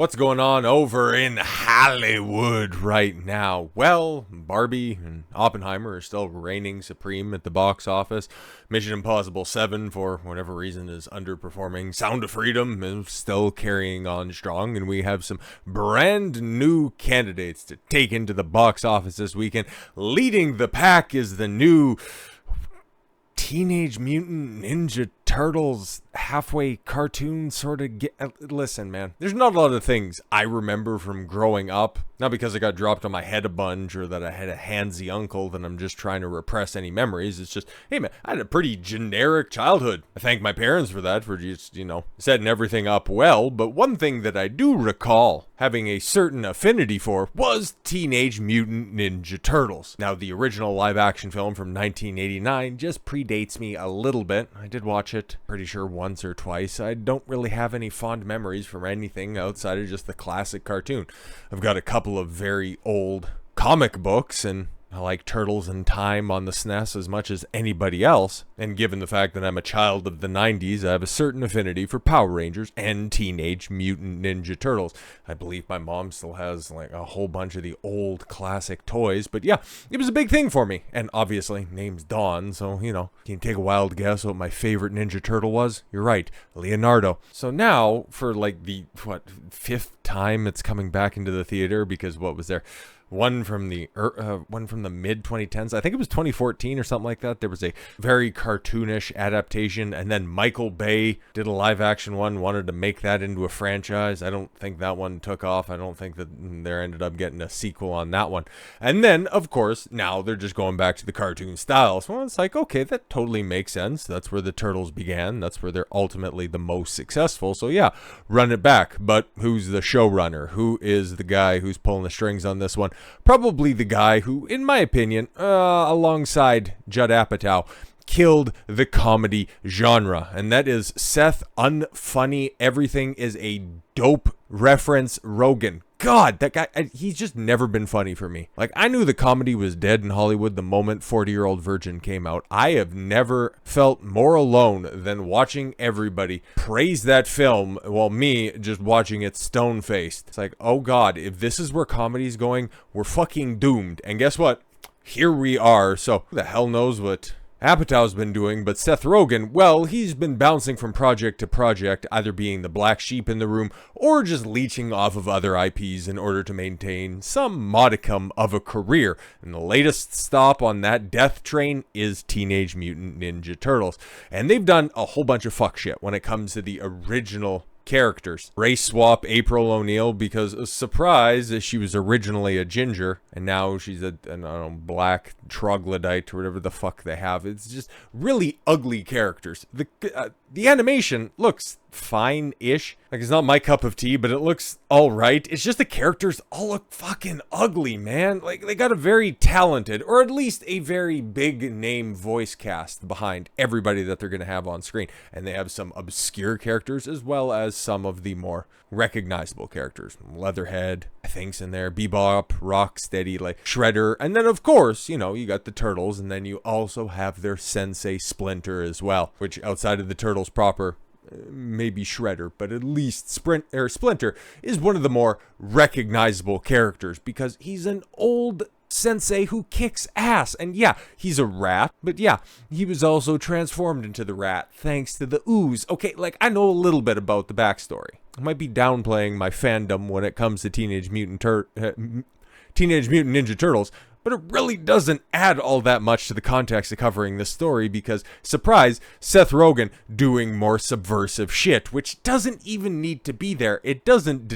What's going on over in Hollywood right now? Well, Barbie and Oppenheimer are still reigning supreme at the box office. Mission Impossible 7, for whatever reason, is underperforming. Sound of Freedom is still carrying on strong, and we have some brand new candidates to take into the box office this weekend. Leading the pack is the new Teenage Mutant Ninja Turtles halfway cartoon sort of listen, man, there's not a lot of things I remember from growing up, not because I got dropped on my head a bunch or that I had a handsy uncle that I'm just trying to repress any memories. It's just, hey man, I had a pretty generic childhood. I thank my parents for that, for just, setting everything up well. But one thing that I do recall having a certain affinity for was Teenage Mutant Ninja Turtles. Now, the original live action film from 1989 just predates me a little bit. I did watch it, pretty sure once or twice. I don't really have any fond memories from anything outside of just the classic cartoon. I've got a couple of very old comic books, and I like Turtles in Time on the SNES as much as anybody else. And given the fact that I'm a child of the 90s, I have a certain affinity for Power Rangers and Teenage Mutant Ninja Turtles. I believe my mom still has like a whole bunch of the old classic toys. But yeah, it was a big thing for me. And obviously, name's Dawn, so, can you take a wild guess what my favorite Ninja Turtle was? You're right, Leonardo. So now, for like the, fifth time it's coming back into the theater, because what was there? One from the mid 2010s. I think it was 2014 or something like that. There was a very cartoonish adaptation, and then Michael Bay did a live action one, wanted to make that into a franchise. I don't think that one took off. I don't think that there ended up getting a sequel on that one. And then, of course, now they're just going back to the cartoon style. So it's like, okay, that totally makes sense. That's where the Turtles began. That's where they're ultimately the most successful. So yeah, run it back. But who's the showrunner? Who is the guy who's pulling the strings on this one? Probably the guy who, in my opinion, alongside Judd Apatow, killed the comedy genre, and that is Seth Unfunny Everything is a Dope Reference Rogen. God, that guy, he's just never been funny for me. Like, I knew the comedy was dead in Hollywood the moment 40-Year-Old Virgin came out. I have never felt more alone than watching everybody praise that film while me just watching it stone-faced. It's like, oh God, if this is where comedy's going, we're fucking doomed. And guess what? Here we are. So who the hell knows what Apatow's been doing, but Seth Rogen, well, he's been bouncing from project to project, either being the black sheep in the room or just leeching off of other IPs in order to maintain some modicum of a career. And the latest stop on that death train is Teenage Mutant Ninja Turtles. And they've done a whole bunch of fuck shit when it comes to the original characters. Race swap April O'Neil, because surprise, she was originally a ginger and now she's a black troglodyte or whatever the fuck they have. It's just really ugly characters. The animation looks fine-ish. Like, it's not my cup of tea, but it looks all right. It's just the characters all look fucking ugly, man. Like, they got a very talented, or at least a very big name voice cast behind everybody that they're going to have on screen. And they have some obscure characters as well as some of the more recognizable characters. Leatherhead, I think's in there. Bebop, Rocksteady, like Shredder. And then, of course, you got the Turtles, and then you also have their sensei Splinter as well, which outside of the Turtles proper, maybe Shredder, but at least Splinter is one of the more recognizable characters because he's an old sensei who kicks ass. And yeah, he's a rat, but yeah, he was also transformed into the rat thanks to the ooze. Okay, like, I know a little bit about the backstory. I might be downplaying my fandom when it comes to Teenage Mutant Ninja Turtles, but it really doesn't add all that much to the context of covering this story because, surprise, Seth Rogen doing more subversive shit, which doesn't even need to be there. It doesn't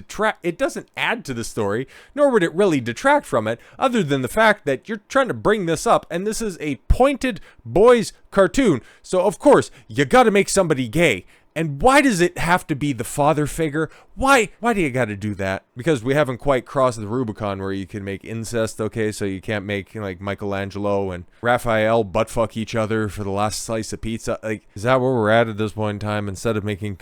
add to the story, nor would it really detract from it, other than the fact that you're trying to bring this up, and this is a pointed boys cartoon, so of course, you gotta make somebody gay. And why does it have to be the father figure? Why do you gotta do that? Because we haven't quite crossed the Rubicon where you can make incest, okay? So you can't make, like, Michelangelo and Raphael buttfuck each other for the last slice of pizza. Like, is that where we're at this point in time? Instead of making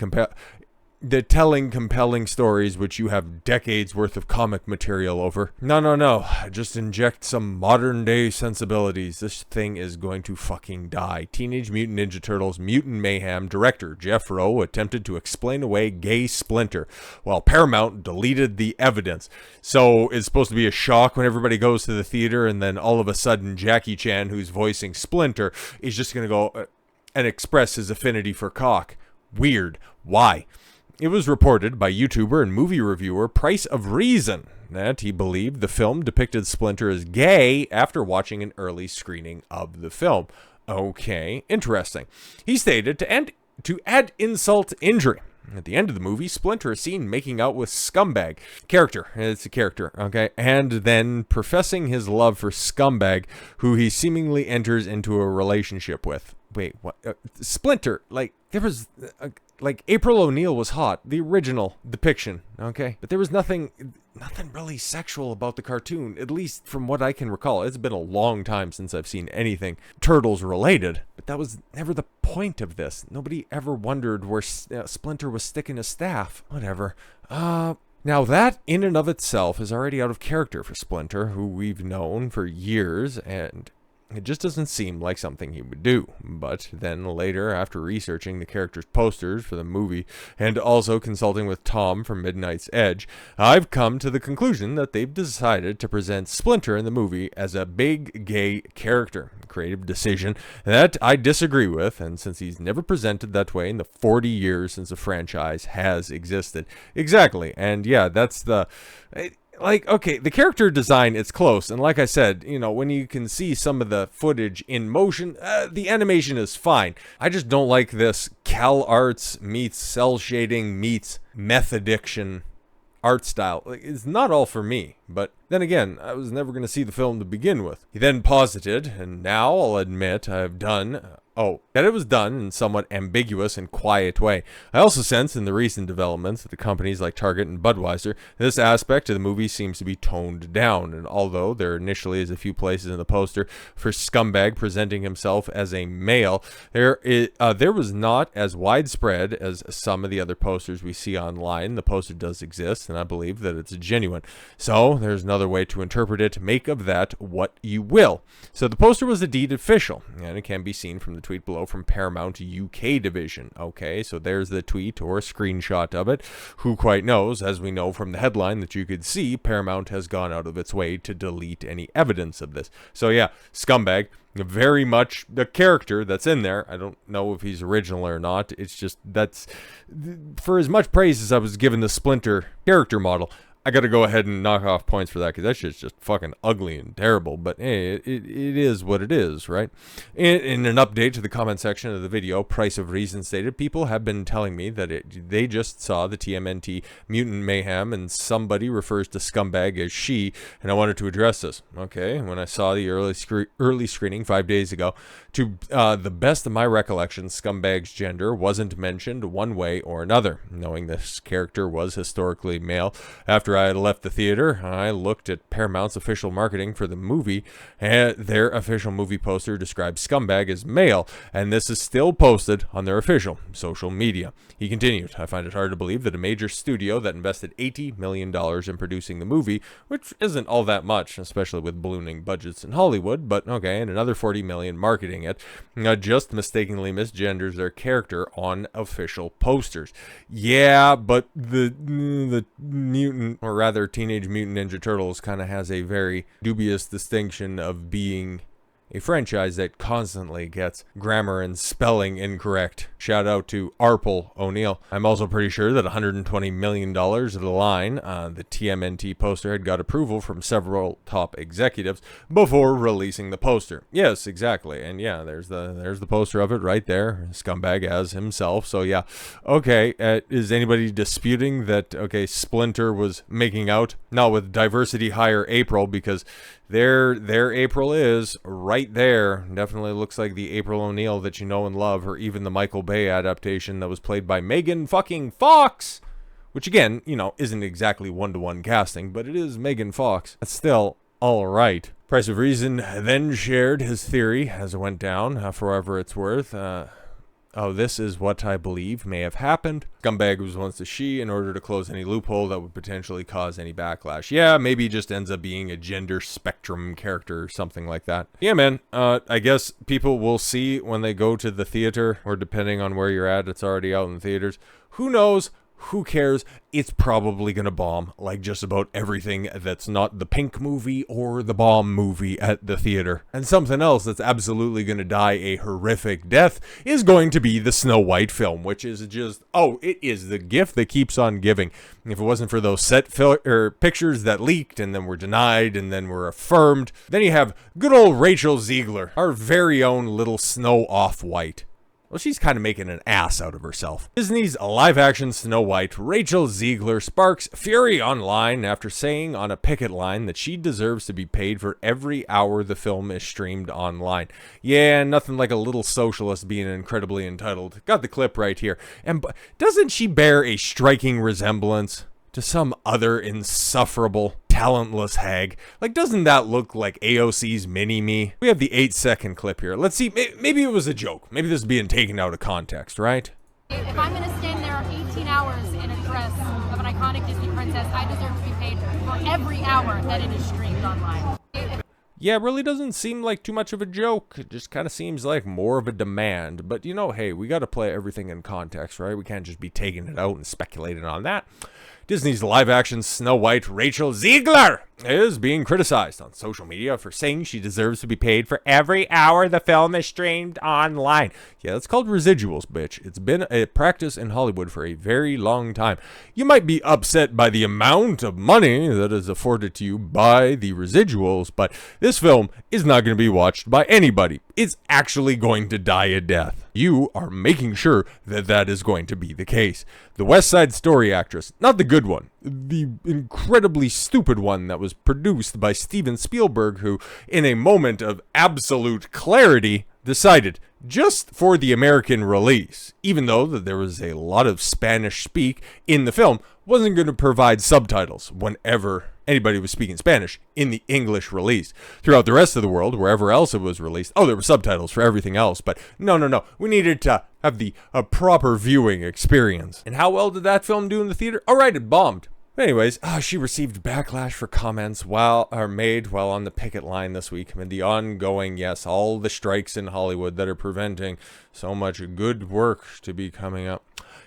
the telling compelling stories which you have decades worth of comic material over. No. Just inject some modern day sensibilities. This thing is going to fucking die. Teenage Mutant Ninja Turtles Mutant Mayhem director Jeff Rowe attempted to explain away gay Splinter, while Paramount deleted the evidence. So it's supposed to be a shock when everybody goes to the theater, and then all of a sudden Jackie Chan, who's voicing Splinter, is just going to go and express his affinity for cock. Weird. Why? It was reported by YouTuber and movie reviewer Price of Reason that he believed the film depicted Splinter as gay after watching an early screening of the film. Okay, interesting. He stated to add insult to injury. At the end of the movie, Splinter is seen making out with Scumbag. It's a character, okay? And then professing his love for Scumbag, who he seemingly enters into a relationship with. Wait, what? Splinter, there was... April O'Neil was hot, the original depiction, okay? But there was nothing really sexual about the cartoon, at least from what I can recall. It's been a long time since I've seen anything Turtles related, but that was never the point of this. Nobody ever wondered where Splinter was sticking his staff. Whatever. Now that in and of itself is already out of character for Splinter, who we've known for years, and it just doesn't seem like something he would do. But then later, after researching the character's posters for the movie and also consulting with Tom from Midnight's Edge, I've come to the conclusion that they've decided to present Splinter in the movie as a big gay character. A creative decision that I disagree with, and since he's never presented that way in the 40 years since the franchise has existed. Exactly, and yeah, that's the... okay, the character design, it's close. And like I said, when you can see some of the footage in motion, the animation is fine. I just don't like this Cal Arts meets cell shading meets meth addiction art style. It's not all for me. But then again, I was never going to see the film to begin with. He then posited, and now I'll admit I've done... that it was done in somewhat ambiguous and quiet way. I also sense in the recent developments that companies like Target and Budweiser, this aspect of the movie seems to be toned down, and although there initially is a few places in the poster for Scumbag presenting himself as a male, there was not as widespread as some of the other posters we see online. The poster does exist, and I believe that it's genuine. So, there's another way to interpret it. Make of that what you will. So, the poster was indeed official, and it can be seen from the tweet below from Paramount UK division. Okay, so there's the tweet or a screenshot of it. Who quite knows? As we know from the headline that you could see, Paramount has gone out of its way to delete any evidence of this. So yeah, Scumbag, very much the character that's in there. I don't know if he's original or not. It's just, that's, for as much praise as I was given the Splinter character model, I gotta go ahead and knock off points for that, because that shit's just fucking ugly and terrible. But hey, it is what it is, right? In an update to the comment section of the video, Price of Reason stated, people have been telling me that they just saw the TMNT Mutant Mayhem and somebody refers to Scumbag as she, and I wanted to address this. Okay, when I saw the early screening 5 days ago, to the best of my recollection, Scumbag's gender wasn't mentioned one way or another. Knowing this character was historically male, after I had left the theater, I looked at Paramount's official marketing for the movie, and their official movie poster describes Scumbag as male, and this is still posted on their official social media. He continued, I find it hard to believe that a major studio that invested $80 million in producing the movie, which isn't all that much, especially with ballooning budgets in Hollywood, but okay, and another $40 million marketing it, just mistakenly misgenders their character on official posters. Yeah, but the mutant, or rather Teenage Mutant Ninja Turtles, kind of has a very dubious distinction of being a franchise that constantly gets grammar and spelling incorrect. Shout out to Arple O'Neil. I'm also pretty sure that $120 million of the line, the TMNT poster, had got approval from several top executives before releasing the poster. Yes, exactly. And yeah, there's the poster of it right there. Scumbag as himself. So yeah, okay. Is anybody disputing that, okay, Splinter was making out? Not with Diversity Hire April, because there April is right there. Definitely looks like the April O'Neil that you know and love, or even the Michael Bay adaptation that was played by Megan fucking Fox, which again, isn't exactly one-to-one casting, but it is Megan Fox. That's still all right. Price of Reason then shared his theory as it went down, for whatever it's worth. Oh, this is what I believe may have happened. Scumbag was once a she in order to close any loophole that would potentially cause any backlash. Yeah, maybe he just ends up being a gender spectrum character or something like that. Yeah, man, I guess people will see when they go to the theater, or depending on where you're at, it's already out in the theaters. Who knows? Who cares? It's probably gonna bomb, like just about everything that's not the Pink movie or the Bomb movie at the theater. And something else that's absolutely gonna die a horrific death is going to be the Snow White film, which is just, oh, it is the gift that keeps on giving. If it wasn't for those pictures that leaked and then were denied and then were affirmed, then you have good old Rachel Zegler, our very own little Snow Off-White. Well, she's kind of making an ass out of herself. Disney's live-action Snow White, Rachel Zegler, sparks fury online after saying on a picket line that she deserves to be paid for every hour the film is streamed online. Yeah, nothing like a little socialist being incredibly entitled. Got the clip right here. And doesn't she bear a striking resemblance to some other insufferable, talentless hag? Like, doesn't that look like AOC's mini-me? We have the 8-second clip here. Let's see, maybe it was a joke. Maybe this is being taken out of context, right? If I'm gonna stand there 18 hours in a dress of an iconic Disney princess, I deserve to be paid for every hour that it is streamed online. Yeah, it really doesn't seem like too much of a joke. It just kind of seems like more of a demand. But, you know, hey, we got to play everything in context, right? We can't just be taking it out and speculating on that. Disney's live-action Snow White, Rachel Zegler, is being criticized on social media for saying she deserves to be paid for every hour the film is streamed online. Yeah, it's called residuals, bitch. It's been a practice in Hollywood for a very long time. You might be upset by the amount of money that is afforded to you by the residuals, but this film is not going to be watched by anybody. It's actually going to die a death. You are making sure that that is going to be the case. The West Side Story actress, not the good one, the incredibly stupid one that was produced by Steven Spielberg, who, in a moment of absolute clarity, decided, just for the American release, even though that there was a lot of Spanish speak in the film, wasn't going to provide subtitles whenever anybody was speaking Spanish in the English release. Throughout the rest of the world, wherever else it was released, oh, there were subtitles for everything else, but no. We needed to have the proper viewing experience. And how well did that film do in the theater? All right, it bombed. Anyways, she received backlash for comments made while on the picket line this week amid the ongoing, yes, all the strikes in Hollywood that are preventing so much good work to be coming up.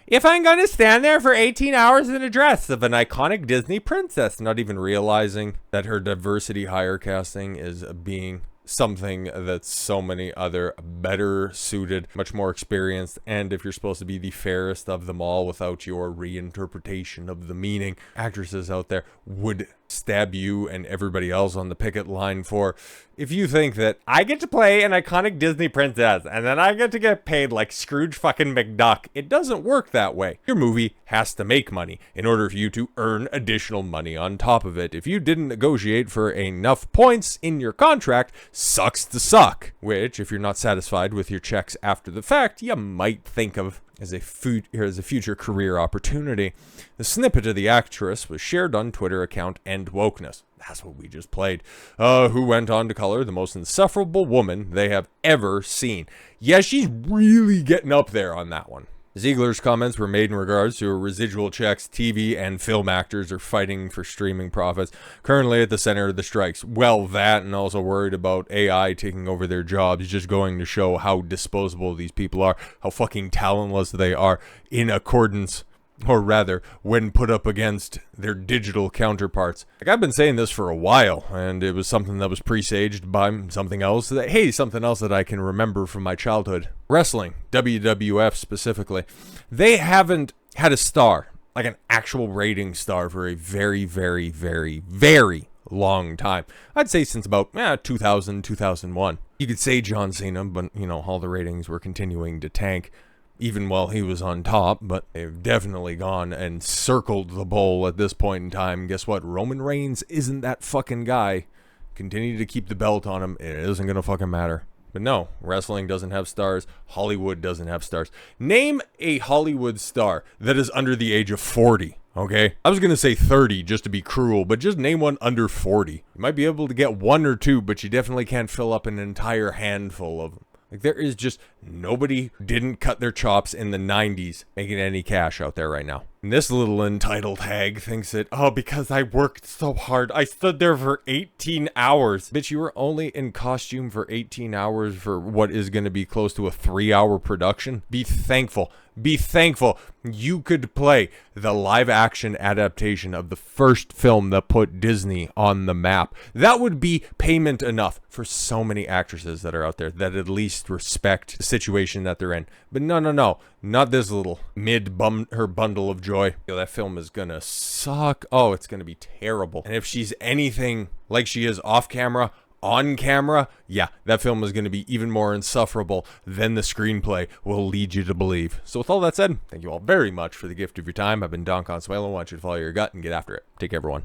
If I'm going to stand there for 18 hours in a dress of an iconic Disney princess, not even realizing that her diversity hire casting is being something that so many other better suited, much more experienced, and if you're supposed to be the fairest of them all without your reinterpretation of the meaning, actresses out there would stab you and everybody else on the picket line for. If you think that I get to play an iconic Disney princess and then I get to get paid like Scrooge fucking McDuck, it doesn't work that way. Your movie has to make money in order for you to earn additional money on top of it. If you didn't negotiate for enough points in your contract, sucks to suck, which if you're not satisfied with your checks after the fact, you might think of as a future career opportunity. The snippet of the actress was shared on Twitter account End Wokeness. That's what we just played. Who went on to call her the most insufferable woman they have ever seen. Yeah, she's really getting up there on that one. Ziegler's comments were made in regards to her residual checks TV and film actors are fighting for streaming profits, currently at the center of the strikes. Well, that and also worried about AI taking over their jobs, just going to show how disposable these people are, how fucking talentless they are in accordance, or rather, when put up against their digital counterparts. Like, I've been saying this for a while, and it was something that was presaged by something else that I can remember from my childhood. Wrestling, WWF specifically, they haven't had a star, like an actual rating star, for a very, very, very, very long time. I'd say since about 2000, 2001. You could say John Cena, but, all the ratings were continuing to tank even while he was on top, but they've definitely gone and circled the bowl at this point in time. Guess what? Roman Reigns isn't that fucking guy. Continue to keep the belt on him. It isn't going to fucking matter. But no, wrestling doesn't have stars. Hollywood doesn't have stars. Name a Hollywood star that is under the age of 40. Okay? I was going to say 30 just to be cruel, but just name one under 40. You might be able to get one or two, but you definitely can't fill up an entire handful of them. Like, there is just nobody didn't cut their chops in the 90s making any cash out there right now. And this little entitled hag thinks that, oh, because I worked so hard, I stood there for 18 hours. Bitch, you were only in costume for 18 hours for what is going to be close to a 3-hour production. Be thankful. Be thankful you could play the live action adaptation of the first film that put Disney on the map. That would be payment enough for so many actresses that are out there that at least respect the situation that they're in. But no, not this little her bundle of joy. Yo, that film is gonna suck. Oh, it's gonna be terrible. And if she's anything like she is off camera, on camera, yeah, that film is going to be even more insufferable than the screenplay will lead you to believe. So with all that said, thank you all very much for the gift of your time. I've been Don Consuelo. I want you to follow your gut and get after it. Take care, everyone.